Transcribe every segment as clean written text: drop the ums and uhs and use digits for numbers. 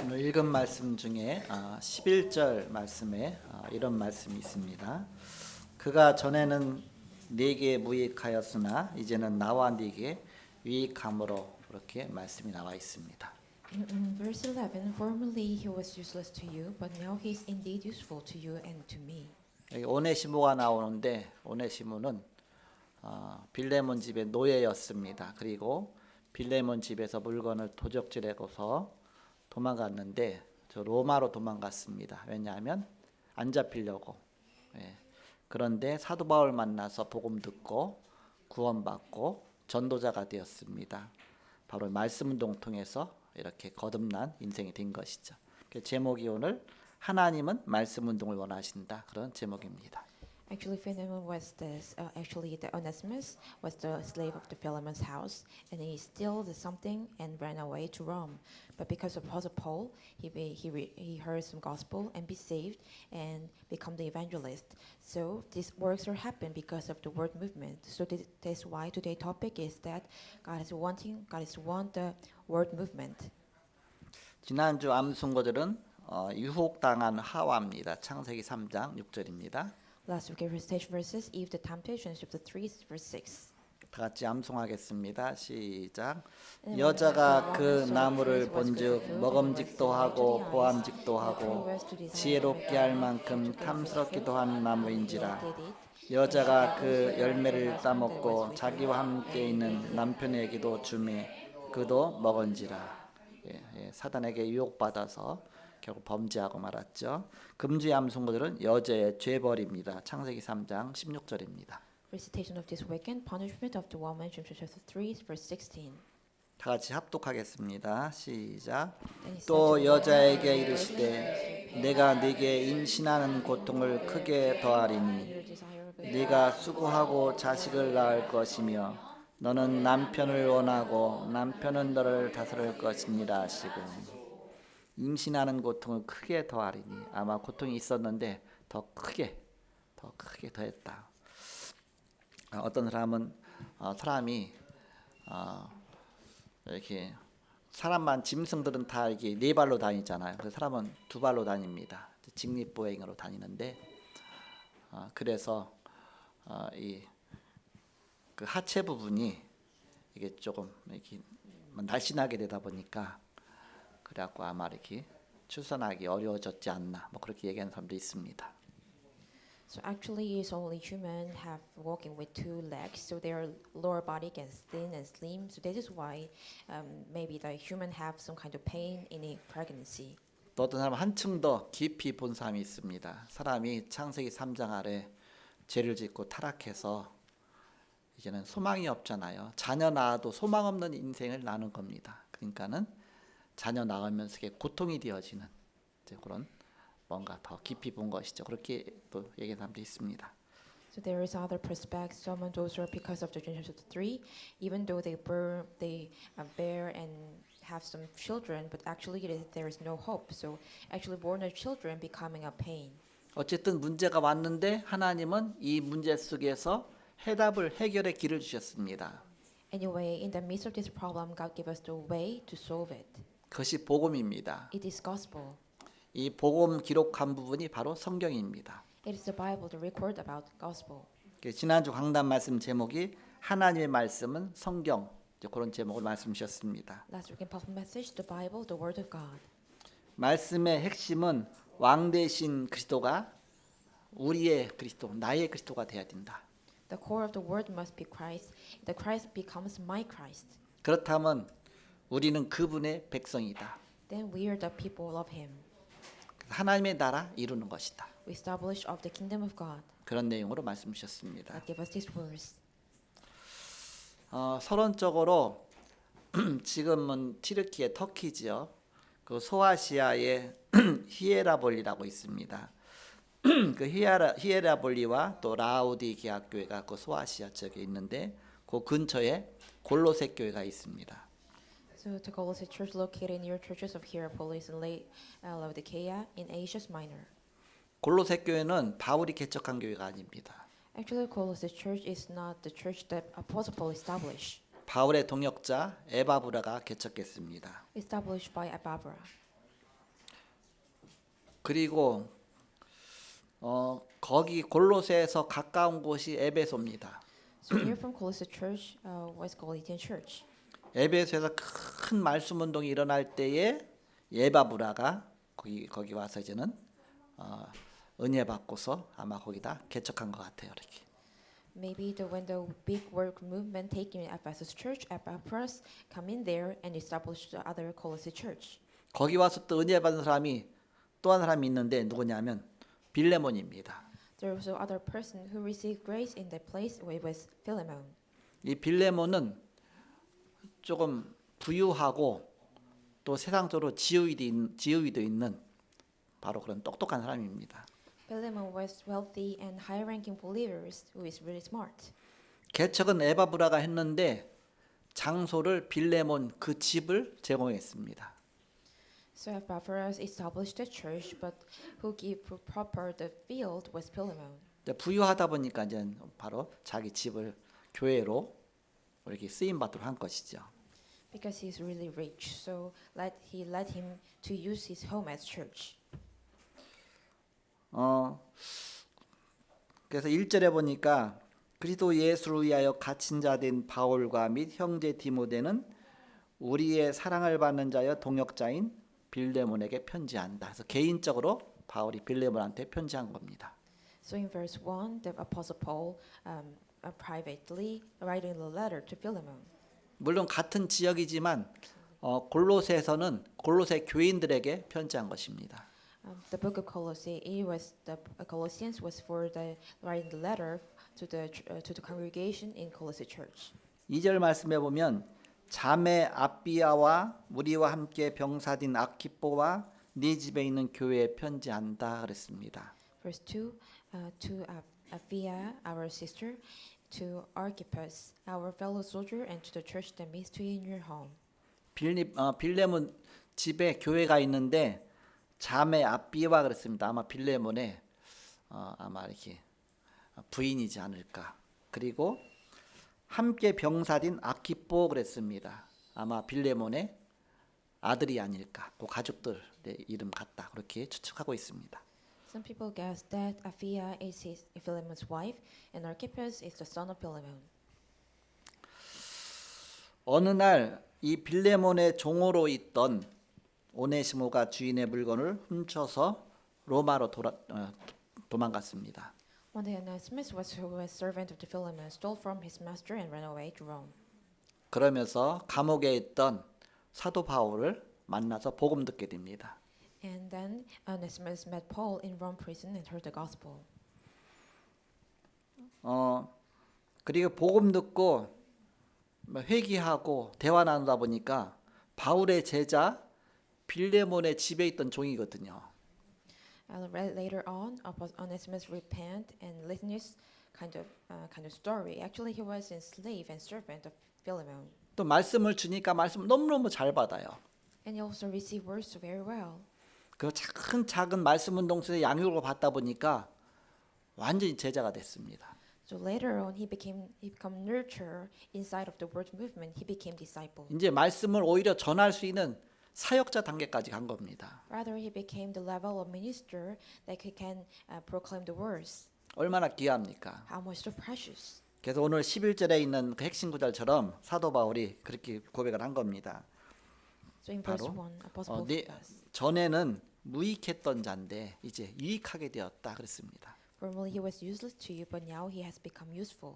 오늘 읽은 말씀 중에 11절 말씀에 이런 말씀이 있습니다. 그가 전에는 네게 무익하였으나 이제는 나와 네게 유익함으로 그렇게 말씀이 나와 있습니다. In verse 11, formerly he was useless to you, but now he is indeed useful to you and to me. 여기 오네시모가 나오는데 오네시모는 빌레몬 집의 노예였습니다. 그리고 빌레몬 집에서 물건을 도적질하고서 도망갔는데 저 로마로 도망갔습니다. 왜냐하면 안 잡히려고. 그런데 사도 바울 만나서 복음 듣고 구원받고 전도자가 되었습니다. 바로 말씀 운동 통해서 이렇게 거듭난 인생이 된 것이죠. 제목이 오늘 하나님은 말씀 운동을 원하신다 그런 제목입니다. Actually, Philemon was the Onesimus was the slave of the Philemon's house, and he stole something and ran away to Rome. But because of Apostle Paul, he heard some gospel and be saved and become the evangelist. So these works are happening because of the word movement. So that's why today's topic is that God is want the word movement. 지난주 암송거들은 유혹당한 하와입니다. 창세기 3장 6절입니다. Last week, recitation verses, Eve the temptation, chapter 3, verse 6. 다 같이 암송하겠습니다. 시작. 여자가 그 나무를 본즉 먹음직도 하고 보암직도 하고 지혜롭게 할 만큼 탐스럽기도 한 나무인지라. 여자가 그 열매를 따먹고 자기와 함께 있는 남편에게도 주매 그도 먹은지라. 사단에게 유혹받아서 결국 범죄하고 말았죠. 금주의 암송거들은 여자의 죄벌입니다. 창세기 3장 16절입니다. Recitation of this weekend, punishment of the woman, chapter 3, verse 16. 다 같이 합독하겠습니다. 시작. 또 여자에게 이르시되 내가 네게 임신하는 고통을 크게 더하리니 네가 수고하고 자식을 낳을 것이며 너는 남편을 원하고 남편은 너를 다스릴 것이니라 하시고 임신하는 고통을 크게 더하리니 아마 고통이 있었는데 더 크게 더했다. 어떤 사람은 사람이 이렇게 사람만 짐승들은 다 이게 네 발로 다니잖아요. 그 사람은 두 발로 다닙니다. 직립보행으로 다니는데 그래서 이 그 하체 부분이 이게 조금 이렇게 날씬하게 되다 보니까 그래갖고 아마 이렇게 출산하기 어려워졌지 않나 뭐 그렇게 얘기하는 사람도 있습니다. So actually, it's only human have walking with two legs, so their lower body gets thin and slim. So that is why maybe the human have some kind of pain in a pregnancy. 또 어떤 사람은 한층 더 깊이 본 사람이 있습니다. 사람이 창세기 3장 아래 죄를 짓고 타락해서 이제는 소망이 없잖아요. 자녀 낳아도 소망 없는 인생을 나눈 겁니다. 그러니까는 자녀 낳으면서 고통이 되어지는 그런 뭔가 더 깊이 본 것이죠. 그렇게 또 얘기하는 사람도 있습니다. So there is other perspective. Some of those are because of the Genesis 3, even though they bear and have some children, but actually there is no hope. So actually born of children becoming a pain. 어쨌든 문제가 왔는데 하나님은 이 문제 속에서 해결의 길을 주셨습니다. Anyway, in the midst of this problem, God gave us the way to solve it. 그것이 복음입니다. It is gospel. 이 복음 기록한 부분이 바로 성경입니다. It is the Bible to record about gospel. 지난주 강단 말씀 제목이 하나님의 말씀은 성경 그런 제목을 말씀 주셨습니다. Last week in public message, the Bible, the Word of God. 말씀의 핵심은 왕 대신 그리스도가 우리의 그리스도, 나의 그리스도가 돼야 된다. The core of the Word must be Christ. The Christ becomes my Christ. 그렇다면 우리는 그분의 백성이다. Then we are the people of Him. 하나님의 나라 이루는 것이다. We establish of the kingdom of God. 그런 내용으로 말씀 주셨습니다. God gave us this verse. 서론적으로 지금은 튀르키예 터키지요. 그 소아시아의 히에라볼리라고 있습니다. 그 히에라볼리와 또 라우디게아 교회가 그 소아시아 지역에 있는데 그 근처에 골로새 교회가 있습니다. So the Colossae Church located near churches of Hierapolis and Laodicea in Asia Minor. 골로새 교회는 바울이 개척한 교회가 아닙니다. Actually, Colossae Church is not the church that Apostle Paul established. 바울의 동역자 에바브라가 개척했습니다. Established by Ababra. 그리고 거기 골로새에서 가까운 곳이 에베소입니다. So near from Colossae Church was Galatian Church. 에베소에서 큰 말씀 운동이 일어날 때에 예바브라가 거기 와서 이제는 은혜 받고서 아마 거기다 개척한 것 같아요. 이렇게. Maybe when the big work movement taking Ephesus Church, Epaphras come in there and establish the other Colossae Church. 거기 와서 또 은혜 받은 사람이 또 한 사람이 있는데 누구냐면 빌레몬입니다. There was other person who received grace in that place. It was Philemon. 이 빌레몬은 조금 부유하고 또 세상적으로 지위도 있는 바로 그런 똑똑한 사람입니다. Philemon was wealthy and high-ranking believers who is really smart. 개척은 에바브라가 했는데 장소를 빌레몬 그 집을 제공했습니다. So Epaphras established the church, but who gave proper the field was Philemon. 부유하다 보니까 이제 바로 자기 집을 교회로 이렇게 쓰임 받도록 한 것이죠. Because he's really rich, so he let him to use his home as church. 그래서 1절에 보니까 그리스도 예수를 위하여 갇힌 자 된 바울과 및 형제 디모데는 우리의 사랑을 받는 자여 동역자인 빌레몬에게 편지한다. 그래서 개인적으로 바울이 빌레몬한테 편지한 겁니다. So in verse 1, the Apostle Paul privately writing a letter to Philemon. 물론 같은 지역이지만 골로새에서는 골로새 교인들에게 편지한 것입니다. The book of Colossae, it was the Colossians was for the writing the letter to the congregation in Colossae Church. 2절 말씀에 보면 자매 아비아와 우리와 함께 병사딘 아키포와 네 집에 있는 교회에 편지한다 그랬습니다. Verse 2, to Apphia, our sister, to Archippus, our fellow soldier, and to the church that meets to you in your home. 빌레몬 집에 교회가 있는데 자매 아비와 그랬습니다. 아마 빌레몬의 아마 이렇게 부인이지 않을까. 그리고 함께 병사딘 아키포 그랬습니다. 아마 빌레몬의 아들이 아닐까. 그 가족들의 이름 같다. 그렇게 추측하고 있습니다. Some people guess that Apphia is Philemon's wife, and Archippus is the son of Philemon. 어느 날 이 빌레몬의 종으로 있던 오네시모가 주인의 물건을 훔쳐서 로마로 도망갔습니다. One day Onesimus who was servant of the Philemon stole from his master and ran away to Rome. 그러면서 감옥에 있던 사도 바울을 만나서 복음 듣게 됩니다. And then Onesimus met Paul in Rome prison and heard the gospel. 그리고 복음 듣고 회개하고 대화 나누다 보니까 바울의 제자 빌레몬의 집에 있던 종이거든요. Later on, Onesimus repent and listen this kind of story. Actually, he was a slave and servant of Philemon. 또 말씀을 주니까 말씀 너무너무 잘 받아요. And he also received words very well. 그 작은 말씀 운동소에 양육을 받다 보니까 완전히 제자가 됐습니다. So later on, he became nurtured inside of the word movement. He became disciple. 이제 말씀을 오히려 전할 수 있는 사역자 단계까지 간 겁니다. Rather, he became the level of minister that he can proclaim the words. 얼마나 귀합니까? How much so precious. 그래서 오늘 11절에 있는 그 핵심 구절처럼 사도 바울이 그렇게 고백을 한 겁니다. So in verse 바로 1, Apostle Paul says, 전에는 무익했던 자인데 이제 유익하게 되었다 그랬습니다. formerly he was useless to you, but now he has become useful.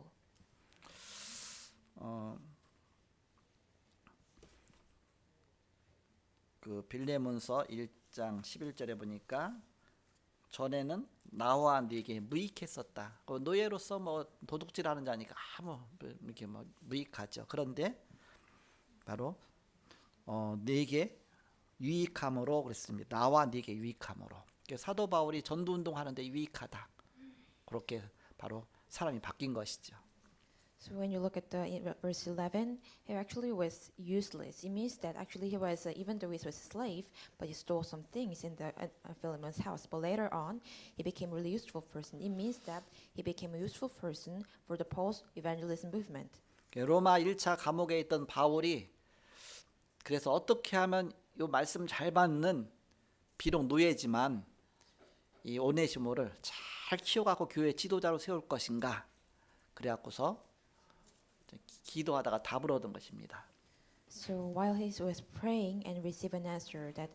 그 빌레몬서 1장 11절에 보니까 전에는 나와 네게 무익했었다. 그 노예로서 뭐 도둑질하는 자니까 아무 이렇게 뭐 무익하죠. 그런데 바로 네게 유익함으로 그랬습니다. 나와 네게 유익함으로. 사도 바울이 전도 운동하는데 유익하다. 그렇게 바로 사람이 바뀐 것이죠. So when you look at verse 11, he actually was useless. It means that actually he was, even though he was a slave, but he stole some things in the Philemon's house. But later on, he became a really useful person. It means that he became a useful person for the post-evangelism movement. 로마 1차 감옥에 있던 바울이 그래서 어떻게 하면 이 말씀 잘 받는 비록 노예지만 이 오네시모를 잘 키워갖고 교회 지도자로 세울 것인가? 그래갖고서 기도하다가 답을 얻은 것입니다. So while he was praying and received an answer that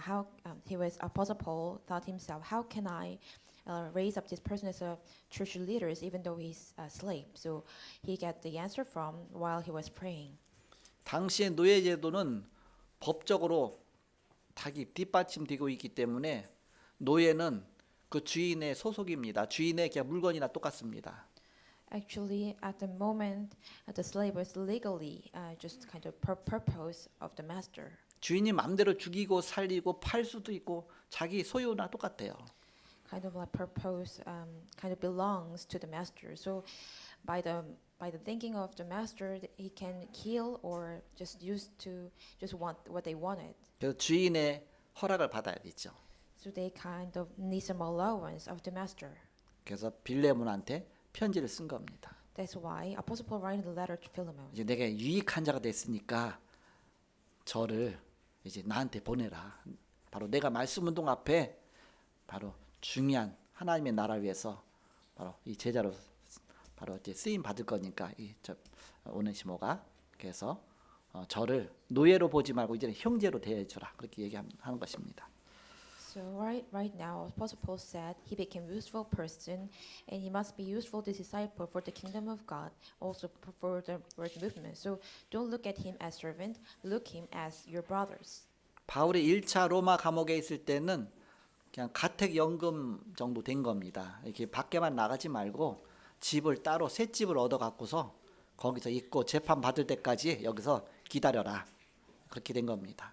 how he was Apostle Paul thought himself, how can I raise up this person as a church leader even though he's a slave? So he got the answer from while he was praying. 당시의 노예 제도는 법적으로 뒷받침되고 있기 때문에 노예는 그 주인의 소속입니다. 주인의 그냥 물건이나 똑같습니다. Actually, at the moment, the slave was legally just kind of purpose of the master. 주인이 마음대로 죽이고 살리고 팔 수도 있고 자기 소유나 똑같아요. Kind of like purpose, kind of belongs to the master. So, by the thinking of the master, he can kill or just use to just want what they wanted. 그래서 주인의 허락을 받아야 되죠. So they kind of need some allowance of the master. 그래서 빌레몬한테 편지를 쓴 겁니다. That's why Apostle Paul writing the letter to Philemon. 이제 내가 유익한 자가 됐으니까 저를 이제 나한테 보내라. 바로 내가 말씀 운동 앞에 바로 중요한 하나님의 나라 위해서 바로 이 제자로 바로 이제 쓰임 받을 거니까 오네시모가 그래서 저를 노예로 보지 말고 이제는 형제로 대해주라 그렇게 얘기하는 것입니다. So right now, Apostle Paul said he became useful person, and he must be useful to disciple for the kingdom of God, also for the word movement. So don't look at him as servant, look him as your brothers. 바울이 1차 로마 감옥에 있을 때는 그냥 가택연금 정도 된 겁니다. 이렇게 밖에만 나가지 말고 집을 따로 새 집을 얻어 갖고서 거기서 있고 재판 받을 때까지 여기서 기다려라. 그렇게 된 겁니다.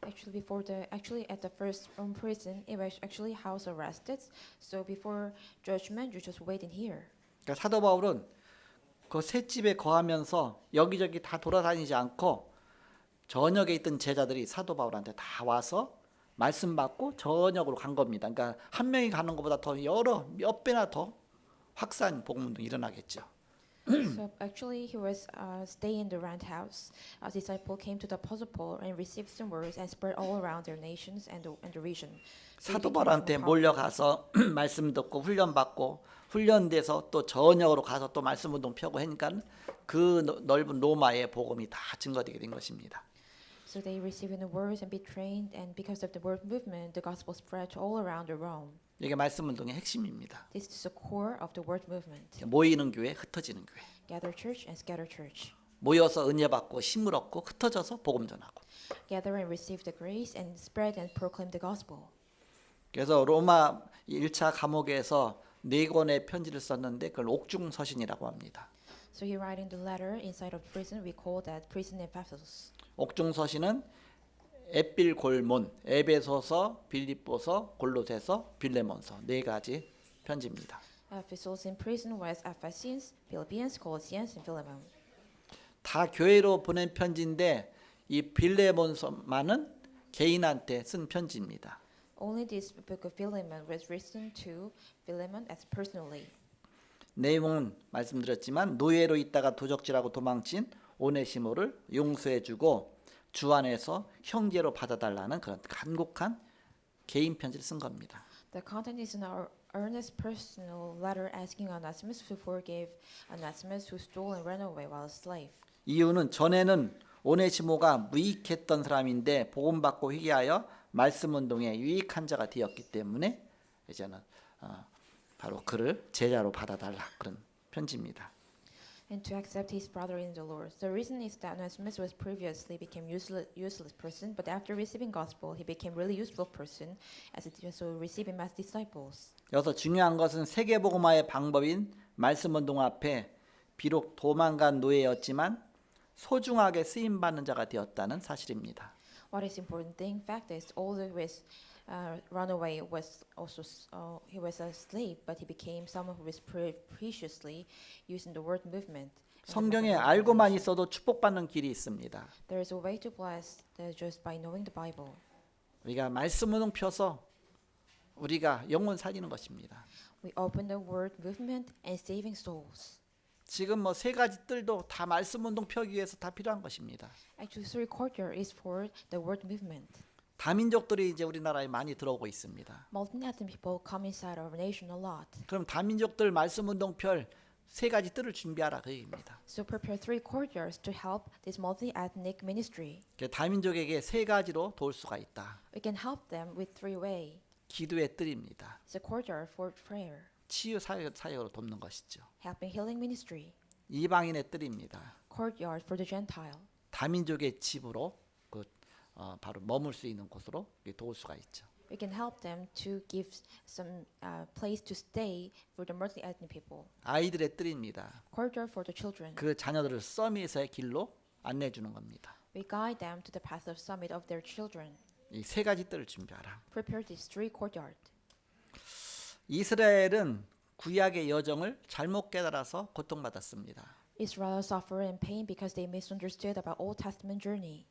Actually at the first prison, it was actually house arrested. So before judgment, you just wait in here. 그러니까 사도 바울은 그 새 집에 거하면서 여기저기 다 돌아다니지 않고 전역에 있던 제자들이 사도 바울한테 다 와서 말씀 받고 전역으로 간 겁니다. 그러니까 한 명이 가는 것보다 더 여러 몇 배나 더 확산 복음도 일어나겠죠. So actually, he was staying in the rent house. A disciple came to the Apostle Paul and received some words and spread all around their nations and the region. So he 사도 became 바울한테 more powerful. 몰려가서 말씀 듣고 훈련받고 훈련돼서 또 전역으로 가서 또 말씀 운동 펴고 하니까 그 넓은 로마의 복음이 다 증거되게 된 것입니다. So they received the words and be trained, and because of the word movement, the gospel spread all around the Rome. 이게 말씀 운동의 핵심입니다. This is the core of the word movement. 모이는 교회, 흩어지는 교회. Gather church and scatter church. 모여서 은혜 받고 힘을 얻고 흩어져서 복음 전하고. Gather and receive the grace and spread and proclaim the gospel. 그래서 로마 1차 감옥에서 4권의 편지를 썼는데 그걸 옥중서신이라고 합니다. So he writing the letter inside of prison. We call that prison Ephesus. 옥중서신은 에필골몬, 에베소서, 빌립보서, 골로새서, 빌레몬서 4가지 편지입니다. Ephesus in prison was Ephesians, Philippians, Colossians, and Philemon. 다 교회로 보낸 편지인데 이 빌레몬서만은 개인한테 쓴 편지입니다. Only this book of Philemon was written to Philemon as personally. 내용은 말씀드렸지만 노예로 있다가 도적질하고 도망친 오네시모를 용서해주고 주 안에서 형제로 받아달라는 그런 간곡한 개인 편지를 쓴 겁니다. The content is an earnest personal letter asking Onesimus to forgive Onesimus who stole and ran away while a slave. 이유는 전에는 오네시모가 무익했던 사람인데 복음 받고 회개하여 말씀 운동에 유익한 자가 되었기 때문에 이제는 바로 그를 제자로 받아달라 그런 편지입니다. And to accept his brother in the Lord. The reason is that Onesimus was previously became useless person, but after receiving gospel, he became really useful person as it so receive him as disciples. 여기서 중요한 것은 세계 복음화의 방법인 말씀 운동 앞에 비록 도망간 노예였지만 소중하게 쓰임 받는 자가 되었다는 사실입니다. What is important thing? Fact is, all the was runaway was also he was a slave, but he became someone who was preciously using the word movement. 성경에 알고만 있어도 축복받는 길이 있습니다. There is a way to bless just by knowing the Bible. 우리가 말씀 운동 펴서 우리가 영혼 살리는 것입니다. We open the word movement and saving souls. 지금 뭐 세 가지 뜰도 다 말씀 운동 펴기 위해서 다 필요한 것입니다. Actually, three courtyard is for the word movement. 다민족들이 이제 우리나라에 많이 들어오고 있습니다. Multi-ethnic people come inside our nation a lot. 그럼 다민족들 말씀 운동별 세 가지 뜰을 준비하라 그 얘기입니다. So prepare 3 courtyards to help this multi-ethnic ministry. 다민족에게 세 가지로 도울 수가 있다. We can help them with 3 ways. 기도의 뜰입니다. It's a courtyard for prayer, 치유 사역으로 돕는 것이죠. helping healing ministry. 이방인의 뜰입니다. Courtyard for the Gentile. 다민족의 집으로 바로 머물 수 있는 곳으로 도울 수가 있죠. We can help them to give some place to stay for the multi-ethnic people. 아이들의 뜰입니다. Courtyard for the children. 그 자녀들을 서밋의 길로 안내해 주는 겁니다. We guide them to the path of summit of their children. 이 세 가지 뜰을 준비하라. Prepare these 3 courtyards. 이스라엘은 구약의 여정을 잘못 깨달아서 고통받았습니다. Israel suffered in pain because they misunderstood about Old Testament journey.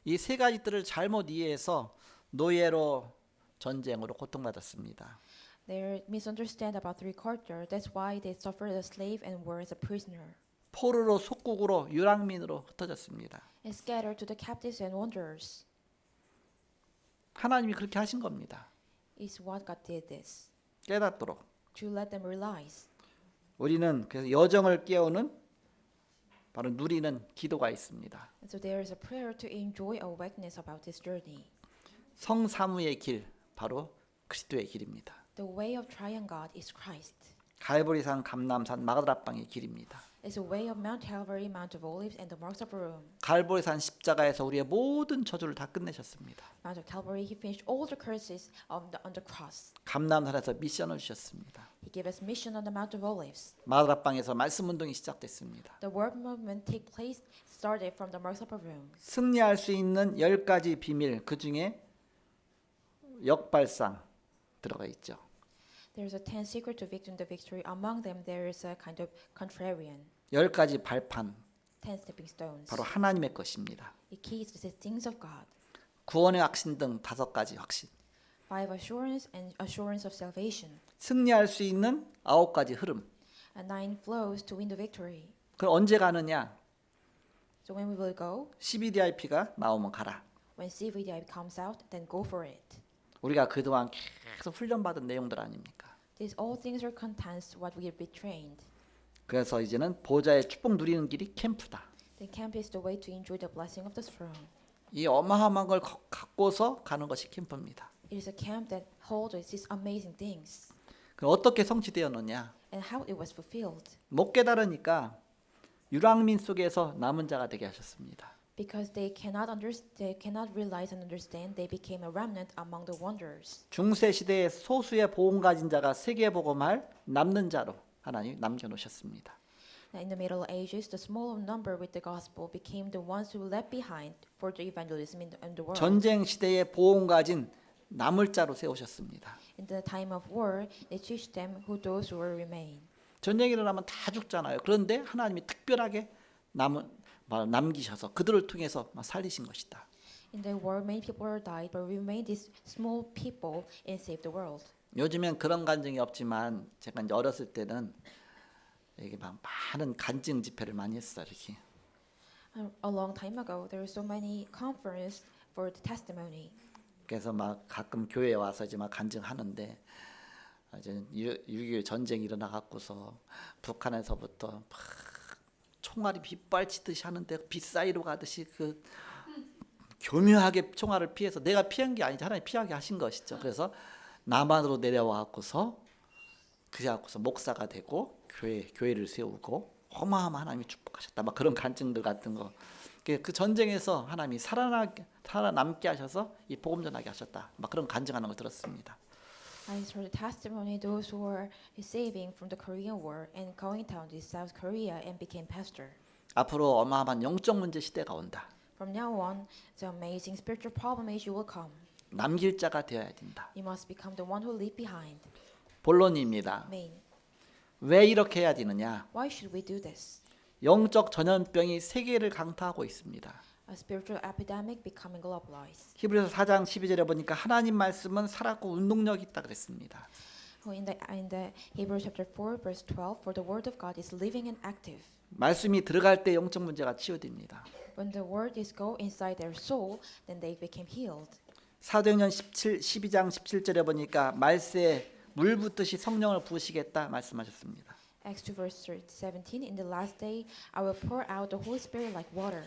이 세 가지 뜰을 잘못 이해해서 노예로 전쟁으로 고통받았습니다. They misunderstand about 3 courtyards. That's why they suffered as slave and were as a prisoner. 포로로 속국으로 유랑민으로 흩어졌습니다. And scattered to the captives and wanderers. 하나님이 그렇게 하신 겁니다. Is what God did this. 깨닫도록. To let them realize. 우리는 그래서 여정을 깨우는 바로 누리는 기도가 있습니다. And so there is a prayer to enjoy awakeness about this journey. 성사무의 길, 바로 그리스도의 길입니다. The way of triune God is Christ. 갈보리산, 감람산, 마가다락방의 길입니다. It's a way of Mount Calvary, Mount of Olives, and the marks of Rome. 갈보리산 십자가에서 우리의 모든 저주를 다 끝내셨습니다. Mount of Calvary, He finished all the curses on the cross. 감람산에서 미션을 주셨습니다. He gave us mission on the Mount of Olives. 마가다락방에서 말씀 운동이 시작됐습니다. The word movement started from the marks of Rome. 승리할 수 있는 10가지 비밀, 그 중에 역발상 들어가 있죠. There's a 10 secret to victory. Among them, there is a kind of contrarian. 10가지 발판, 10 stepping stones. 바로 하나님의 것입니다. It keys to the things of God. 구원의 확신 등 5가지 확신. 5 assurance and assurance of salvation. 승리할 수 있는 9가지 흐름. And 9 flows to win the victory. 그럼 언제 가느냐? So when we will go, CBDIP가 나오면 가라. when CVDI comes out, then go for it. 우리가 그동안 계속 훈련받은 내용들 아닙니까? These all things are contents what we have been trained. 그래서 이제는 보좌의 축복 누리는 길이 캠프다. The camp is the way to enjoy the blessing of the throne. 이 어마어마한 걸 갖고서 가는 것이 캠프입니다. It is a camp that holds these amazing things. 그럼 어떻게 성취되었느냐? And how it was fulfilled. 못 깨달으니까 유랑민 속에서 남은 자가 되게 하셨습니다. Because they cannot realize and understand, they became a remnant among the wanderers. 중세 시대에 소수의 복음 가진 자가 세계 복음할 남는 자로 하나님 남겨 놓으셨습니다. In the Middle Ages, the smaller number with the gospel became the ones who left behind for the evangelism in the world. 전쟁 시대에 복음 가진 남을 자로 세우셨습니다. In the time of war, they teach them who those who will remain. 전쟁이 일어나면 다 죽잖아요. 그런데 하나님이 특별하게 남기셔서 그들을 통해서 살리신 것이다. In the war, many people are died, but remain these small people and save the world. 요즘엔 그런 간증이 없지만 제가 이제 어렸을 때는 이게 막 많은 간증 집회를 많이 했어요. 이렇게. A long time ago, there were so many conferences for the testimony. 그래서 막 가끔 교회에 와서 이제 막 간증하는데 이제 6.25 전쟁이 일어나 갖고서 북한에서부터 막 총알이 빗발치듯이 하는데 빛 사이로 가듯이 그 교묘하게 총알을 피해서 내가 피한 게 아니지 하나님 피하게 하신 것이죠. 그래서 남한으로 내려와 갖고서 그래갖고서 목사가 되고 교회를 세우고 어마어마한 하나님이 축복하셨다. 막 그런 간증들 같은 거. 그 전쟁에서 하나님이 살아남게 하셔서 이 복음 전하게 하셨다. 막 그런 간증하는 걸 들었습니다. I heard the testimony those who were saving from the Korean War and going down to South Korea and became pastor. 앞으로 어마어마한 영적 문제 시대가 온다. From now on, the amazing spiritual problem issue will come. 남길 자가 되어야 된다. You must become the one who leave behind. 본론입니다. Main. 왜 이렇게 해야 되느냐? Why should we do this? 영적 전염병이 세계를 강타하고 있습니다. A spiritual epidemic becoming globalized. 히브리서 4장 12절에 보니까 하나님 말씀은 살았고 운동력이 있다 그랬습니다. In the Hebrews chapter 4 verse 12, for the word of God is living and active. 말씀이 들어갈 때 영적 문제가 치유됩니다. When the word is go inside their soul, then they became healed. 사도행전 12장 17절에 보니까 말세에 물 붓듯이 성령을 부으시겠다 말씀하셨습니다. Acts 2 verse 17, in the last day I will pour out the Holy Spirit like water.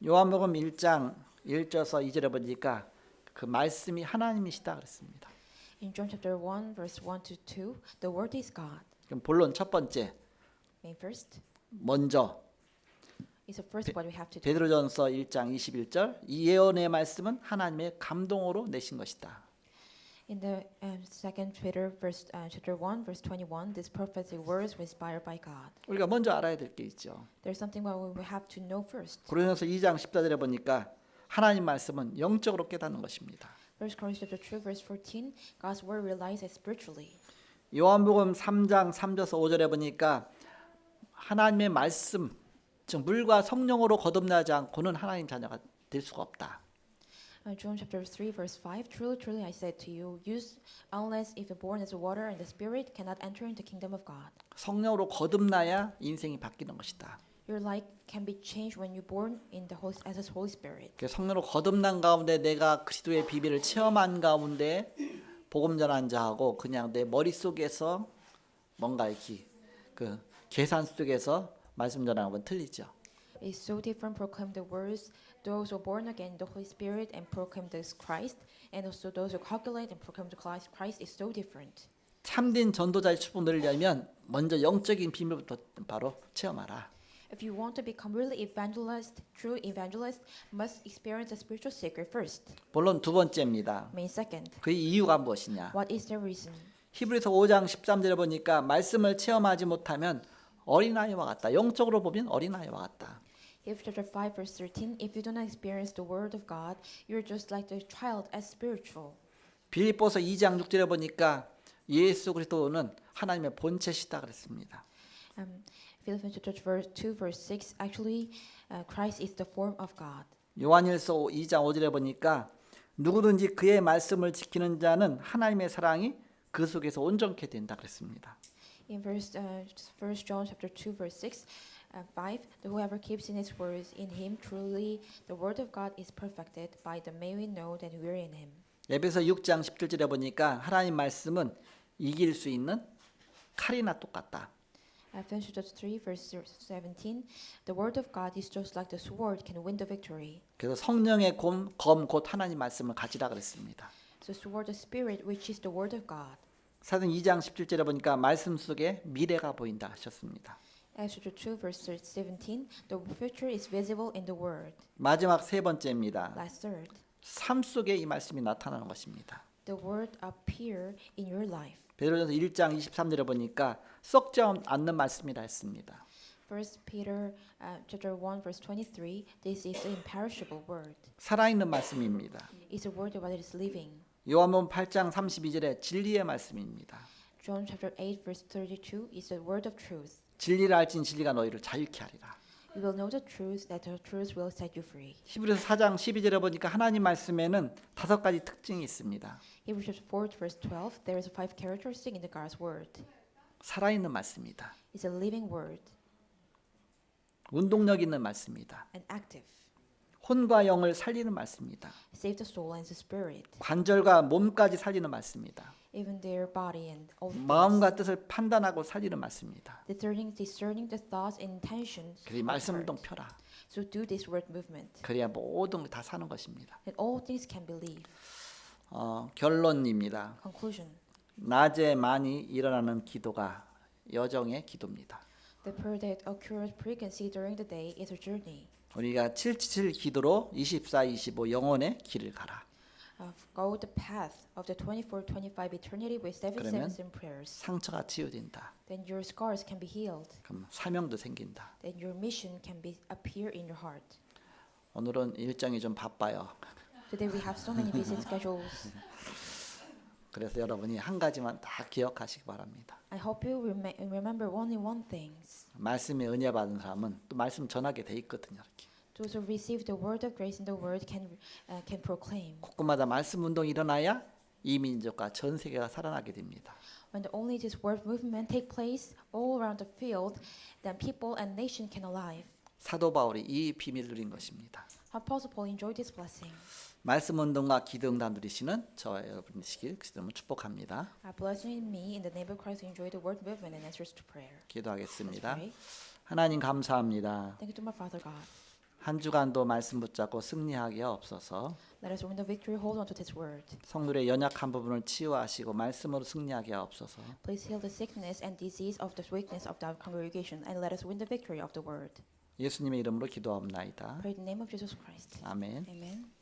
요한복음 1장 1절에서 2절에 보니까 그 말씀이 하나님이시다 그랬습니다. In John chapter 1 verse 1 to 2, the word is God. 그럼 본론 첫 번째 Main first 먼저 is the first what we have to do. 베드로전서 1장 21절 이 예언의 말씀은 하나님의 감동으로 내신 것이다. In the second chapter 1 verse 21, these prophetic words were inspired by God. 우리가 먼저 알아야 될 게 있죠. There's something what we have to know first. 고린도서 2장 14절에 보니까 하나님 말씀은 영적으로 깨닫는 것입니다. 1 Corinthians chapter 2 verse 14, God's word realized spiritually. 요한복음 3장 3절에서 5절에 보니까 하나님의 말씀 즉 물과 성령으로 거듭나지 않고는 하나님 자녀가 될 수가 없다. John chapter 3 verse 5, truly, truly I said to you, unless if you're born as water and the Spirit cannot enter into the kingdom of God. 성령으로 거듭나야 인생이 바뀌는 것이다. Your life can be changed when you're born in the as a Holy Spirit. 그 성령으로 거듭난 가운데 내가 그리스도의 비밀을 체험한 가운데 복음 전한 자하고 그냥 내 머릿속에서 뭔가 이렇게 그 계산 속에서 말씀 전하는 건 틀리죠. It's so different proclaim the words those who are born again in the Holy Spirit and proclaim this Christ, and also those who calculate and proclaim the Christ is so different. 참된 전도자의 축복 누리려면 먼저 영적인 비밀부터 바로 체험하라. If you want to become really true evangelist, must experience the spiritual secret first. 본론 두 번째입니다. Main second, 그 이유가 무엇이냐? what is the reason? 히브리서 5장 13절에 보니까 말씀을 체험하지 못하면 어린아이와 같다. 영적으로 보면 어린아이와 같다. Hebrews chapter 5 verse 13, if you do not experience the word of God, you're just like the child as spiritual. 빌립보서 2장 6절에 보니까 예수 그리스도는 하나님의 본체시다 그랬습니다. Philippians chapter 2 verse 6, actually Christ is the form of God. 요한일서 2장 5절에 보니까 누구든지 그의 말씀을 지키는 자는 하나님의 사랑이 그 속에서 온전케 된다 그랬습니다. In First John chapter 2 verse 6, 5, whoever keeps in his words in him truly the word of God is perfected. By the may we know that we are in him. 에베소 6장 17절에 보니까 하나님 말씀은 이길 수 있는 칼이나 똑같다. Ephesians chapter 3 verse 17, the word of God is just like the sword can win the victory. 그래서 성령의 검 곧 하나님 말씀을 가지라 그랬습니다. So sword of spirit which is the word of God. 사도행 2장 17절에 보니까 말씀 속에 미래가 보인다 하셨습니다. Acts chapter 2 verse 17, the future is visible in the word. 마지막 세 번째입니다. Last third, 삶 속에 이 말씀이 나타나는 것입니다. the word appear in your life. 베드로전서 1장 23절에 보니까 썩지 않는 말씀이라 했습니다. First Peter chapter 1 verse 23, this is the imperishable word. 살아있는 말씀입니다. It's a word that is living. 요한복음 8장 32절에 진리의 말씀입니다. John chapter 8 verse 32 is the word of truth. 진리를 알진 진리가 너희를 자유케 하리라. You will know the truth, that the truth will set you free. 히브리서 4장 12절에 보니까 하나님 말씀에는 5가지 특징이 있습니다. Hebrews chapter 4 verse 12, there is 5 characteristics in the God's word. 살아있는 말씀이다. It's a living word 운동력 있는 말씀이다. and active. 혼과 영을 살리는 말씀이다. Save the soul and the spirit, 관절과 몸까지 살리는 말씀이다. even their body and all the 마음과 뜻을 판단하고 살리는 말씀이다. discerning the thoughts and intentions. 그리 of 말씀 the 운동 heart. 펴라. So do this word movement, 그래야 모든 게 다 사는 것입니다. that all things can believe. 결론입니다. Conclusion. 낮에 많이 일어나는 기도가 여정의 기도입니다. The prayer that occurs pre-considering the day is a journey. 우리가 777 기도로 24-25 영혼의 길을 가라. Go the path of the 24-25 eternity with 777 prayers. 상처가 치유된다. Then your scars can be healed. 그럼 사명도 생긴다. Then your mission can be appear in your heart. 오늘은 일정이 좀 바빠요. Today we have so many busy schedules. 그래서 여러분이 한 가지만 다 기억하시기 바랍니다. I hope you remember only one thing. 말씀에 은혜 받은 사람은 또 말씀 전하게 돼 있거든요. 이렇게. Those who receive the word of grace in the word can proclaim. 곳곳마다 말씀 운동이 일어나야 이 민족과 전 세계가 살아나게 됩니다. When only this word movement take place all around the field, then people and nation can alive. 사도 바울이 이 비밀을 누린 것입니다. Apostle Paul enjoyed this blessing. 말씀 운동과 기도 응답 누리시는 저와 여러분 되시길 그리스도로 축복합니다. Blessing me in the name of Christ, enjoy the word movement and answers to prayer. Let's 기도하겠습니다. pray. 하나님 감사합니다. Thank you to my Father God. 한 주간도 말씀 붙잡고 승리하게 없어서 Let us win the victory. Hold on to this word. 성도의 연약한 부분을 치유하시고 말씀으로 승리하게 하옵소서. Please heal the sickness and disease of the weakness of the congregation, and let us win the victory of the word. 예수님의 이름으로 기도하옵나이다. Pray in the name of Jesus Christ. 아멘. Amen.